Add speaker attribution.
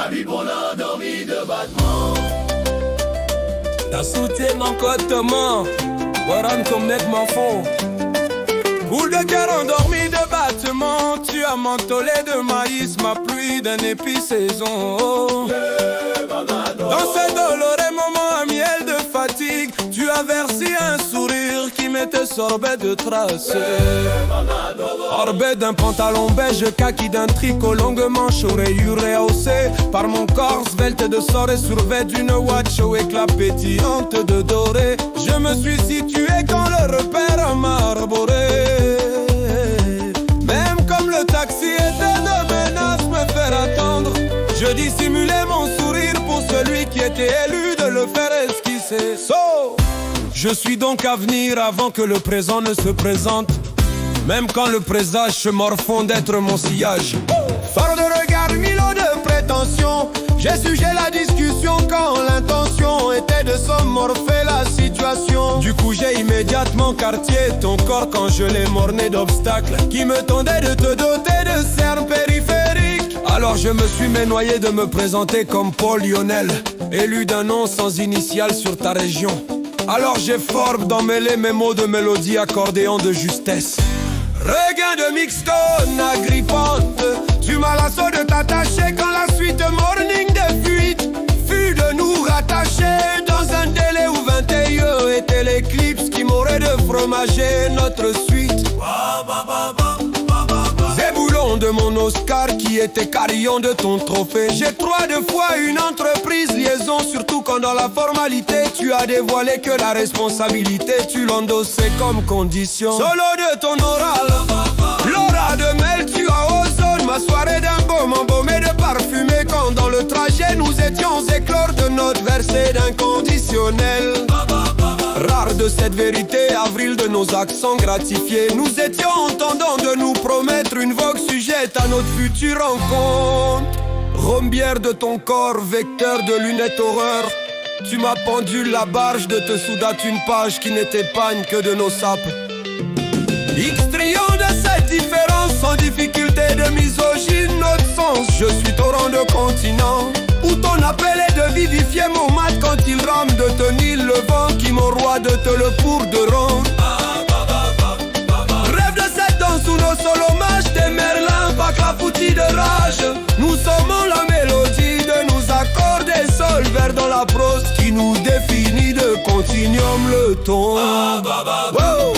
Speaker 1: Habib, on a dormi de battement.
Speaker 2: T'as soutien en côtement, Warren comme net m'en fond. Boule de cœur endormi de battement. Tu as mentolé de maïs ma pluie d'un épi-saison. Oh. Dans ces doloreux moments à miel de fatigue, tu as versé un sourire qui m'était sorbet de traces. Orbé d'un pantalon beige kaki, d'un tricot longue manche aux rayures rehaussées par mon corps svelte de soirée, survêt d'une watch au éclat pétillante de doré. Je me suis situé quand le repère m'a arboré. Même comme le taxi était de menace me faire attendre, je dissimulais mon sourire pour celui qui était élu de le faire esquisser. Je suis donc à venir avant que le présent ne se présente, même quand le présage se morfond d'être mon sillage. Fort de regard, milo de prétention, j'ai sujet la discussion quand l'intention était de s'emmorpher la situation. Du coup j'ai immédiatement quartier ton corps quand je l'ai morné d'obstacles qui me tendaient de te doter de cernes périphériques. Alors je me suis noyé de me présenter comme Paul Lionel, élu d'un nom sans initiale sur ta région. Alors j'ai forme d'emmêler mes mots de mélodie accordéon de justesse. Regain de mixtone agrippante, tu m'as l'assaut de t'attacher quand la suite morning de fuite fut de nous rattacher dans un délai où 21 était l'éclipse qui m'aurait de fromager notre suite. Zéboulon de mon Oscar qui était carillon de ton trophée. J'ai 3 fois une entreprise liaison, surtout quand dans la formalité tu as dévoilé que la responsabilité tu l'endossais comme condition. Solo de ton oral, l'aura de Mel tu as ozone. Ma soirée d'un baume embaumé de parfumé quand dans le trajet nous étions éclore de notre verset d'inconditionnel. Rare de cette vérité, avril de nos accents gratifiés. Nous étions entendants de nous promettre une vogue sujette à notre future rencontre. Rombière de ton corps, vecteur de lunettes horreur, tu m'as pendu la barge de te soudate une page qui n'épargne que de nos sapes. X-trion de cette différence, sans difficulté de misogyne, notre sens. Je suis torrent de continent, où ton appel est de vivifier mon mat quand il rame, de tenir le vent qui m'enroie de te le pour de rendre. Rêve de cette danse où nos solomages des merlins, baclafoutis de rage. Nous sommons la mélodie de nous accorder sol vers dans la prose qui nous définit de continuum le ton. Wow.